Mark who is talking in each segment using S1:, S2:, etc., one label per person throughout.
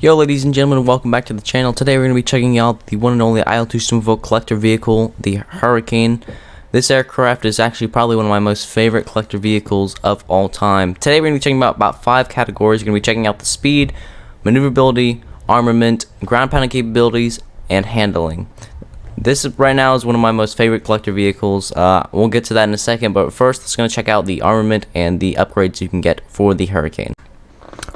S1: Yo ladies and gentlemen, welcome back to the channel. Today we're going to be checking out the one and only IL-2 Sturmovik collector vehicle, the Hurricane. This aircraft is actually probably one of my most favorite collector vehicles of all time. Today we're going to be checking out about 5 categories. We're going to be checking out the speed, maneuverability, armament, ground pounding capabilities, and handling. This right now is one of my most favorite collector vehicles. We'll get to that in a second, but first let's going to check out the armament and the upgrades you can get for the Hurricane.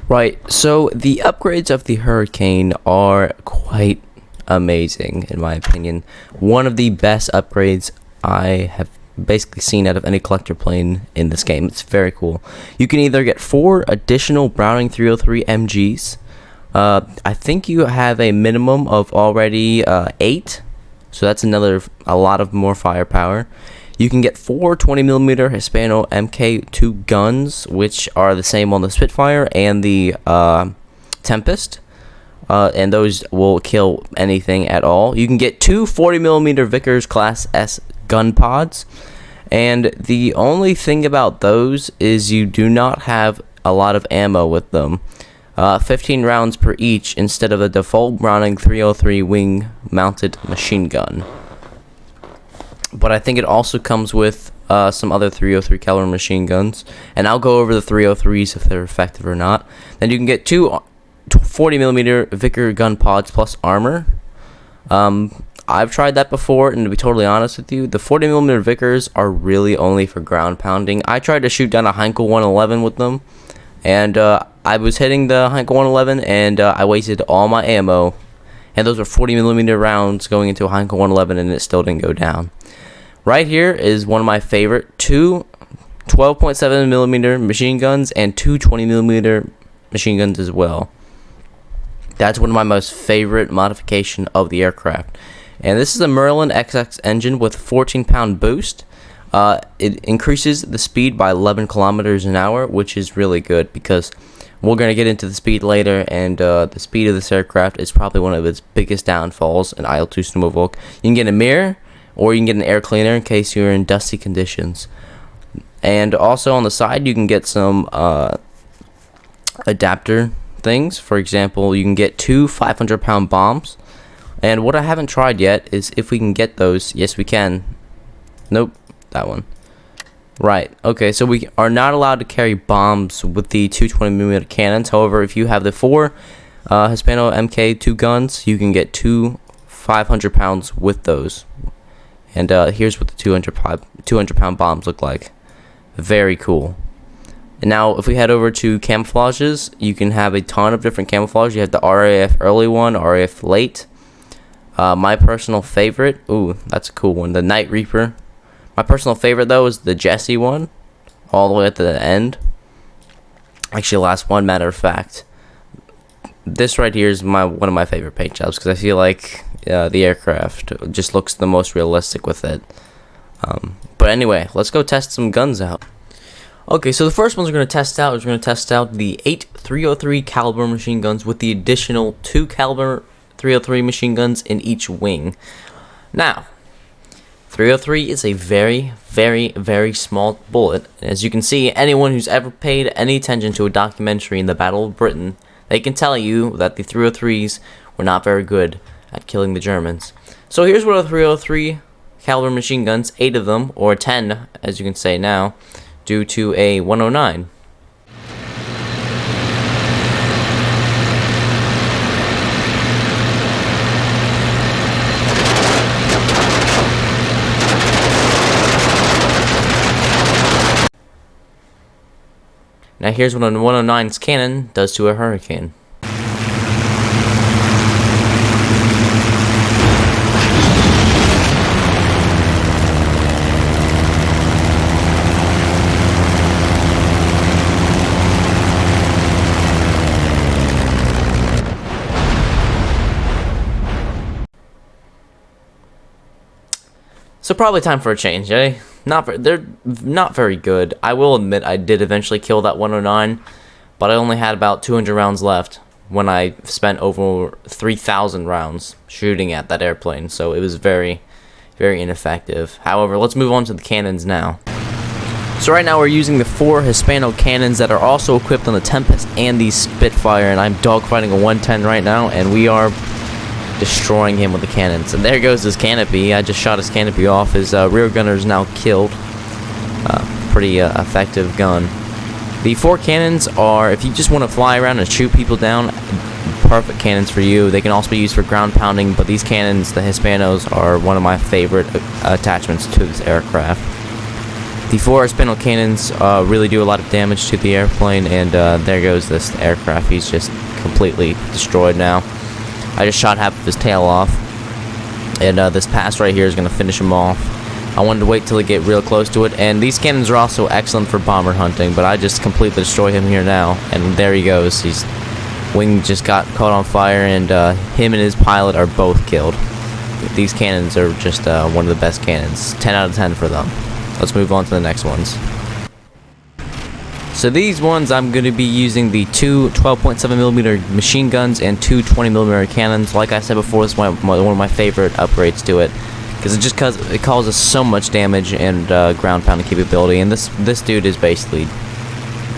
S1: Right, so the upgrades of the Hurricane are quite amazing, in my opinion. One of the best upgrades I have basically seen out of any collector plane in this game. It's very cool. You can either get 4 additional Browning 303 MGs. I think you have a minimum of already 8, so that's a lot of more firepower. You can get 4 20mm Hispano MK.ll guns, which are the same on the Spitfire and the Tempest, and those will kill anything at all. You can get 2 40mm Vickers Class S gun pods, and the only thing about those is you do not have a lot of ammo with them. 15 rounds per each instead of the default Browning 303 wing-mounted machine gun. But I think it also comes with some other 303 caliber machine guns, and I'll go over the 303s if they're effective or not. Then you can get 2 40mm Vickers gun pods plus armor. I've tried that before, and to be totally honest with you, the 40mm Vickers are really only for ground pounding. I tried to shoot down a Heinkel 111 with them, and I was hitting the Heinkel 111, and I wasted all my ammo, and those were 40mm rounds going into a Heinkel 111, and it still didn't go down. Right here is one of my favorite 2 12.7mm machine guns and 2 20mm machine guns as well. That's one of my most favorite modification of the aircraft. And this is a Merlin XX engine with 14-pound boost. It increases the speed by 11 kilometers an hour, which is really good because we're going to get into the speed later, and the speed of this aircraft is probably one of its biggest downfalls in IL-2 Sturmovik. You can get a mirror, or you can get an air cleaner in case you're in dusty conditions. And also on the side, you can get some adapter things. For example, you can get 2 500-pound bombs. And what I haven't tried yet is if we can get those. Yes, we can. Nope, that one. Right, okay, so we are not allowed to carry bombs with the 220mm cannons. However, if you have the 4 Hispano MK.ll guns, you can get 2 500 pounds with those. And here's what the 200-pound bombs look like. Very cool. And now, if we head over to camouflages, you can have a ton of different camouflage. You have the RAF early one, RAF late. My personal favorite, ooh, that's a cool one, the Night Reaper. My personal favorite, though, is the Jesse one, all the way at the end. Actually, last one, matter of fact. This right here is one of my favorite paint jobs because I feel like the aircraft just looks the most realistic with it. But anyway, let's go test some guns out. Okay, so the first ones we're going to test out is we're going to test out the 8 303 caliber machine guns with the additional 2 caliber 303 machine guns in each wing. Now, 303 is a very, very, very small bullet. As you can see, anyone who's ever paid any attention to a documentary in the Battle of Britain, they can tell you that the 303s were not very good at killing the Germans. So here's what a 303 caliber machine guns, 8 of them, or 10 as you can say now, do to a 109. Now here's what a 109's cannon does to a Hurricane. So probably time for a change, eh? They're not very good. I will admit I did eventually kill that 109, but I only had about 200 rounds left when I spent over 3,000 rounds shooting at that airplane, so it was very, very ineffective. However, let's move on to the cannons now. So right now we're using the 4 Hispano cannons that are also equipped on the Tempest and the Spitfire, and I'm dogfighting a 110 right now, and we are destroying him with the cannons. And there goes his canopy. I just shot his canopy off. His rear gunner is now killed. Pretty effective gun. The 4 cannons are, if you just want to fly around and shoot people down, perfect cannons for you. They can also be used for ground pounding, but these cannons, the Hispanos, are one of my favorite attachments to this aircraft. The 4 Hispano cannons really do a lot of damage to the airplane, and there goes this aircraft. He's just completely destroyed now. I just shot half of his tail off, and this pass right here is going to finish him off. I wanted to wait till he get real close to it, and these cannons are also excellent for bomber hunting, but I just completely destroy him here now, and there he goes. His wing just got caught on fire, and him and his pilot are both killed. These cannons are just one of the best cannons. 10 out of 10 for them. Let's move on to the next ones. So these ones, I'm going to be using the 2 12.7mm machine guns and 2 20mm cannons. Like I said before, this is one of my favorite upgrades to it, because it causes so much damage and ground pounding capability. And this dude is basically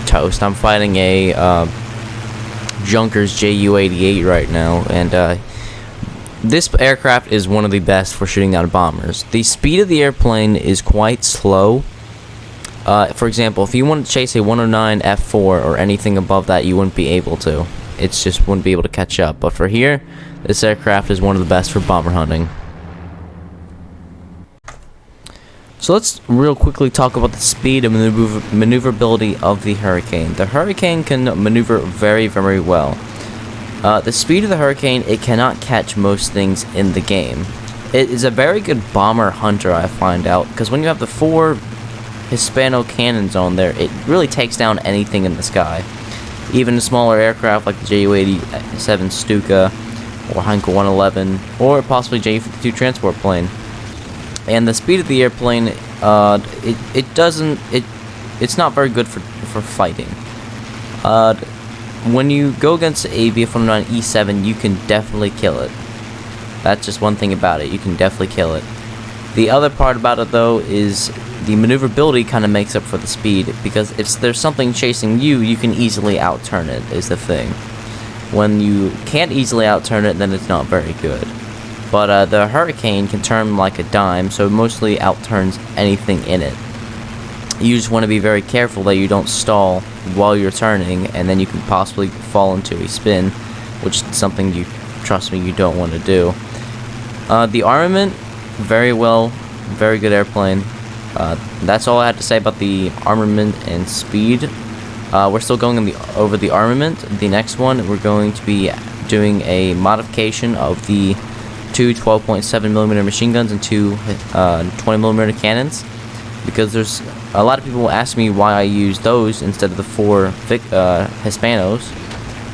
S1: toast. I'm fighting a Junkers Ju-88 right now, and this aircraft is one of the best for shooting down bombers. The speed of the airplane is quite slow. For example, if you want to chase a 109 F4 or anything above that, you wouldn't be able to. It's just wouldn't be able to catch up. But for here, this aircraft is one of the best for bomber hunting. So let's real quickly talk about the speed and maneuverability of the Hurricane. The Hurricane can maneuver very, very well. The speed of the Hurricane, it cannot catch most things in the game. It is a very good bomber hunter, I find out, because when you have the 4 Hispano cannons on there, it really takes down anything in the sky. Even a smaller aircraft like the Ju-87 Stuka or Heinkel 111 or possibly Ju-52 transport plane. And the speed of the airplane, it's not very good for fighting. When you go against a Bf-109 E7, you can definitely kill it. That's just one thing about it. You can definitely kill it. The other part about it, though, is the maneuverability kind of makes up for the speed, because if there's something chasing you, you can easily outturn it, is the thing. When you can't easily outturn it, then it's not very good. But the Hurricane can turn like a dime, so it mostly outturns anything in it. You just want to be very careful that you don't stall while you're turning, and then you can possibly fall into a spin, which is something trust me, you don't want to do. The armament, very well, very good airplane. That's all I had to say about the armament and speed. We're still going over the armament. The next one, we're going to be doing a modification of the 2 12.7mm machine guns and 2 20mm cannons, because there's a lot of people ask me why I use those instead of the 4 Hispanos,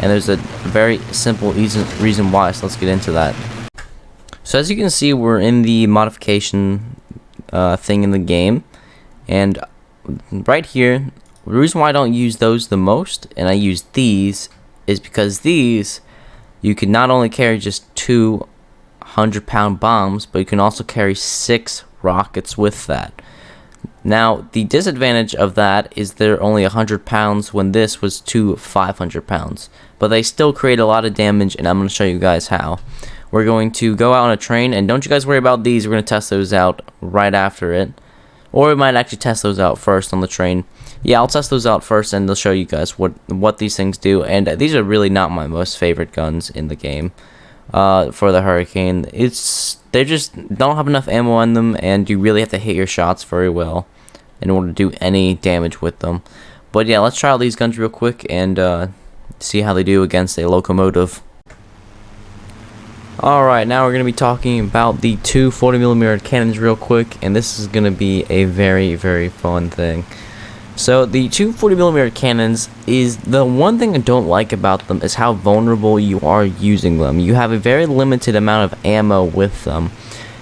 S1: and there's a very simple reason why, so let's get into that. So as you can see, we're in the modification thing in the game, and right here, the reason why I don't use those the most and I use these is because these, you can not only carry just 2 100-pound bombs, but you can also carry 6 rockets with that. Now, the disadvantage of that is they're only 100 pounds when this was 2 500 pounds. But they still create a lot of damage, and I'm going to show you guys how. We're going to go out on a train, and don't you guys worry about these. We're going to test those out right after it. Or we might actually test those out first on the train. Yeah, I'll test those out first, and they'll show you guys what these things do. And these are really not my most favorite guns in the game. For the Hurricane, they just don't have enough ammo on them, and you really have to hit your shots very well in order to do any damage with them. But yeah, let's try out these guns real quick and see how they do against a locomotive. Alright, now we're going to be talking about the 2 40mm cannons real quick, and this is going to be a very, very fun thing. So the 2 40mm cannons, is the one thing I don't like about them is how vulnerable you are using them. You have a very limited amount of ammo with them.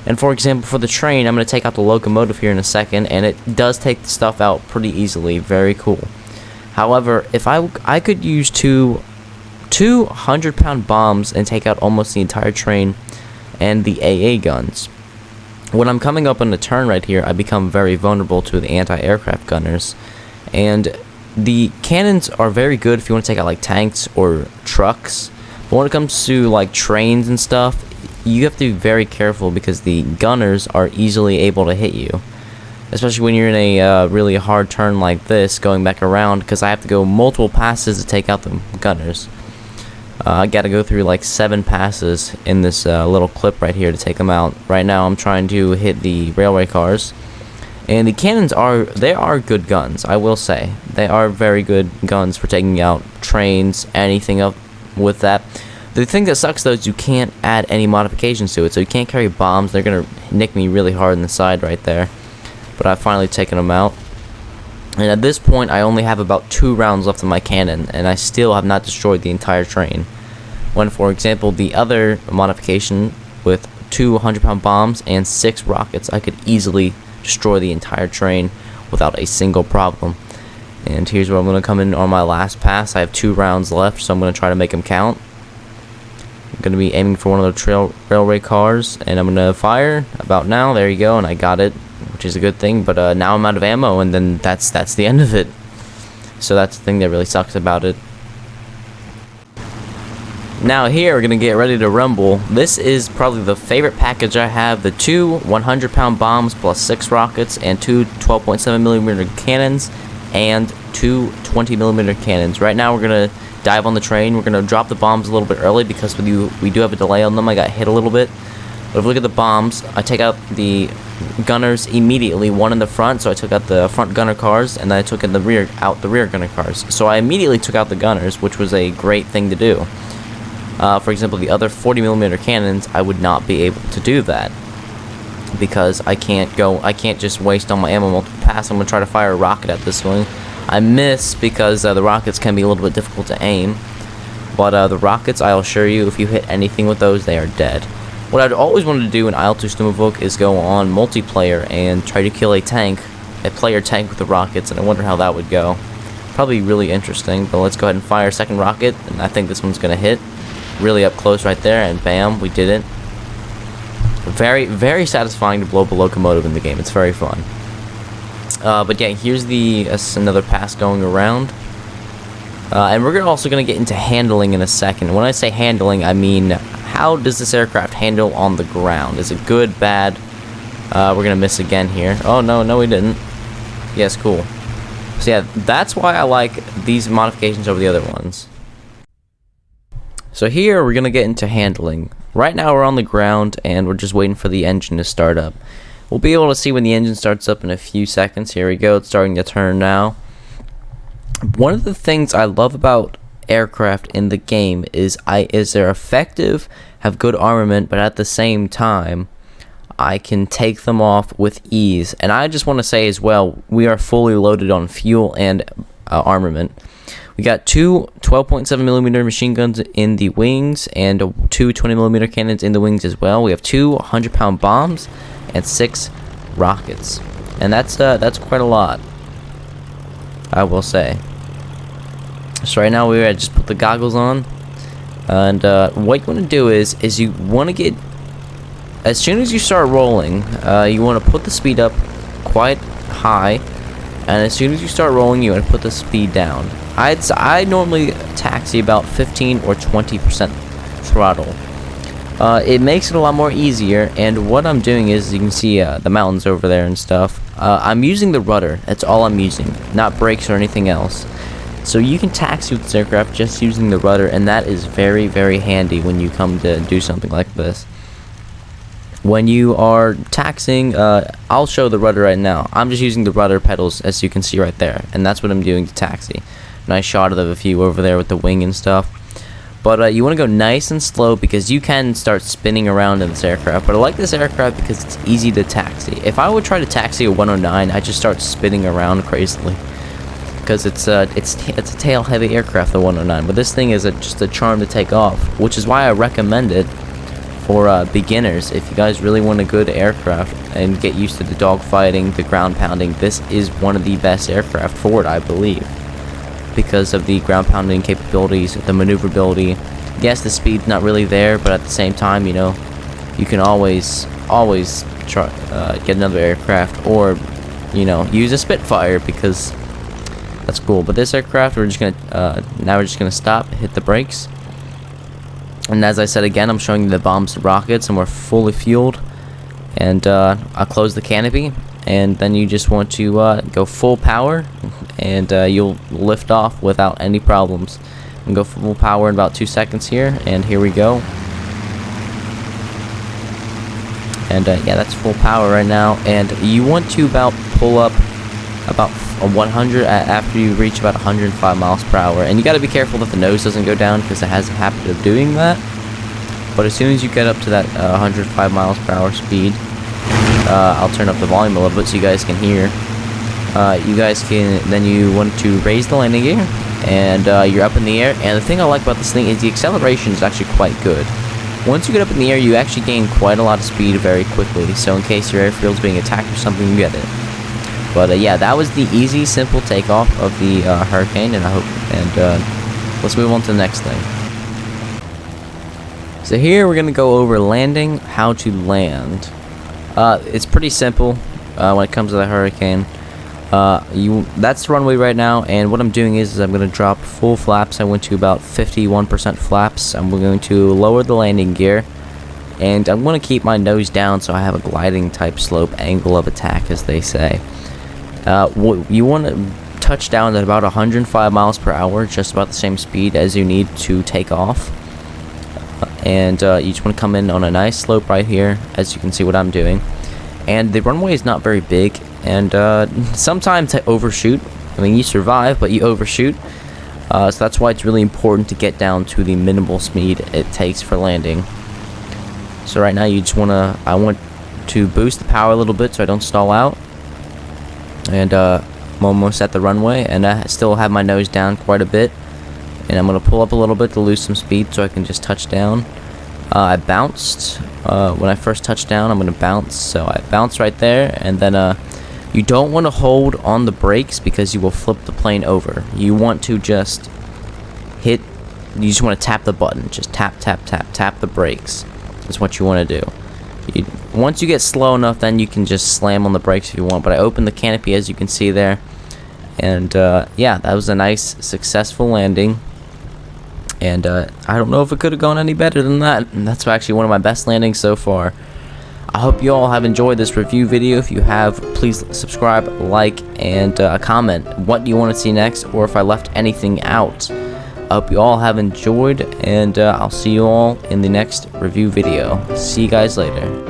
S1: And for example, for the train, I'm going to take out the locomotive here in a second, and it does take the stuff out pretty easily. Very cool. However, if I could use two 100-pound bombs and take out almost the entire train and the AA guns. when I'm coming up on the turn right here, I become very vulnerable to the anti-aircraft gunners. And the cannons are very good if you want to take out like tanks or trucks. But when it comes to like trains and stuff, you have to be very careful because the gunners are easily able to hit you. Especially when you're in a really hard turn like this, going back around, because I have to go multiple passes to take out the gunners. I gotta go through like 7 passes in this little clip right here to take them out. Right now I'm trying to hit the railway cars. And the cannons are good guns, I will say. They are very good guns for taking out trains, anything up with that. The thing that sucks though is you can't add any modifications to it, so you can't carry bombs. They're gonna nick me really hard in the side right there. But I've finally taken them out. And at this point, I only have about 2 rounds left in my cannon, and I still have not destroyed the entire train. When, for example, the other modification with 2 100-pound bombs and 6 rockets, I could easily destroy the entire train without a single problem. And here's where I'm going to come in on my last pass. I have 2 rounds left, so I'm going to try to make them count. I'm going to be aiming for one of the railway cars, and I'm going to fire about now. There you go, and I got it, which is a good thing. But now I'm out of ammo, and then that's the end of it. So that's the thing that really sucks about it. Now here we're going to get ready to rumble. This is probably the favorite package I have. The 2 100-pound bombs plus 6 rockets and 2 12.7mm cannons and 2 20mm cannons. Right now we're going to dive on the train. We're going to drop the bombs a little bit early because we do have a delay on them. I got hit a little bit. But if we look at the bombs, I take out the gunners immediately, one in the front, so I took out the front gunner cars, and then I took in the rear gunner cars. So I immediately took out the gunners, which was a great thing to do. For example, the other 40mm cannons, I would not be able to do that because I can't just waste all my ammo multiple pass. I'm going to try to fire a rocket at this one. I miss because the rockets can be a little bit difficult to aim, but the rockets, I'll assure you, if you hit anything with those, they are dead. What I'd always wanted to do in IL-2 Sturmovik is go on multiplayer and try to kill a player tank with the rockets, and I wonder how that would go. Probably really interesting, but let's go ahead and fire a second rocket, and I think this one's going to hit. Really up close right there, and bam, we did it. Very, very satisfying to blow up a locomotive in the game. It's very fun. But yeah, here's another pass going around. And we're also going to get into handling in a second. When I say handling, I mean how does this aircraft handle on the ground? Is it good, bad? We're going to miss again here. Oh, no, we didn't. Yes, cool. So yeah, that's why I like these modifications over the other ones. So here we're going to get into handling. Right now we're on the ground and we're just waiting for the engine to start up. We'll be able to see when the engine starts up in a few seconds. Here we go, it's starting to turn now. One of the things I love about aircraft in the game is they're effective, have good armament, but at the same time I can take them off with ease. And I just want to say as well, we are fully loaded on fuel and armament. We got 2 12.7mm machine guns in the wings and 2 20mm cannons in the wings as well. We have 2 100-pound bombs and 6 rockets, and that's quite a lot, I will say. So right now we just put the goggles on, and what you want to do is you want to get, as soon as you start rolling, you want to put the speed up quite high, and as soon as you start rolling, you want to put the speed down. I normally taxi about 15 or 20% throttle. It makes it a lot more easier, and what I'm doing is, you can see the mountains over there and stuff. I'm using the rudder. That's all I'm using, not brakes or anything else. So you can taxi with this aircraft just using the rudder, and that is very, very handy when you come to do something like this. When you are taxiing, I'll show the rudder right now. I'm just using the rudder pedals, as you can see right there, and that's what I'm doing to taxi. Nice shot of a few over there with the wing and stuff. But you want to go nice and slow because you can start spinning around in this aircraft. But I like this aircraft because it's easy to taxi. If I would try to taxi a 109, I'd just start spinning around crazily. Because it's a tail-heavy aircraft, the 109. But this thing is just a charm to take off, which is why I recommend it for beginners. If you guys really want a good aircraft and get used to the dogfighting, the ground pounding, this is one of the best aircraft for it, I believe. Because of the ground pounding capabilities, the maneuverability. Yes, the speed's not really there, but at the same time, you know, you can always get another aircraft, or use a Spitfire, because that's cool. But this aircraft, we're just gonna stop, hit the brakes, and as I said again, I'm showing you the bombs and rockets, and we're fully fueled. And I'll close the canopy, and then you just want to go full power, and you'll lift off without any problems. And go full power in about 2 seconds here, and here we go. And yeah, that's full power right now, and you want to pull up about a 100 after you reach about 105 miles per hour, and you got to be careful that the nose doesn't go down, because it has a habit of doing that. But as soon as you get up to that 105 miles per hour speed, I'll turn up the volume a little bit so you guys can hear. Then you want to raise the landing gear, and you're up in the air. And the thing I like about this thing is the acceleration is actually quite good. Once you get up in the air, you actually gain quite a lot of speed very quickly, so in case your airfield's being attacked or something, you get it. But yeah, that was the easy, simple takeoff of the Hurricane, and let's move on to the next thing. So here we're gonna go over landing, how to land. It's pretty simple when it comes to the Hurricane. That's the runway right now, and what I'm doing is I'm going to drop full flaps. I went to about 51% flaps. I'm going to lower the landing gear, and I'm going to keep my nose down so I have a gliding type slope angle of attack, as they say. You want to touch down at about 105 miles per hour, just about the same speed as you need to take off. And you just want to come in on a nice slope right here, as you can see what I'm doing. And the runway is not very big, and sometimes I overshoot. I mean, you survive, but you overshoot. So that's why it's really important to get down to the minimal speed it takes for landing. So right now, I want to boost the power a little bit so I don't stall out. And I'm almost at the runway, and I still have my nose down quite a bit. And I'm going to pull up a little bit to lose some speed so I can just touch down. I bounced. When I first touched down, I'm going to bounce. So I bounce right there, and then you don't want to hold on the brakes because you will flip the plane over. You want to just you just want to tap the button. Just tap, tap, tap, tap the brakes. That's what you want to do. Once you get slow enough, then you can just slam on the brakes if you want. But I opened the canopy, as you can see there. And yeah, that was a nice, successful landing. And I don't know if it could have gone any better than that. And that's actually one of my best landings so far. I hope you all have enjoyed this review video. If you have, please subscribe, like, and comment what you want to see next, or if I left anything out. I hope you all have enjoyed, and I'll see you all in the next review video. See you guys later.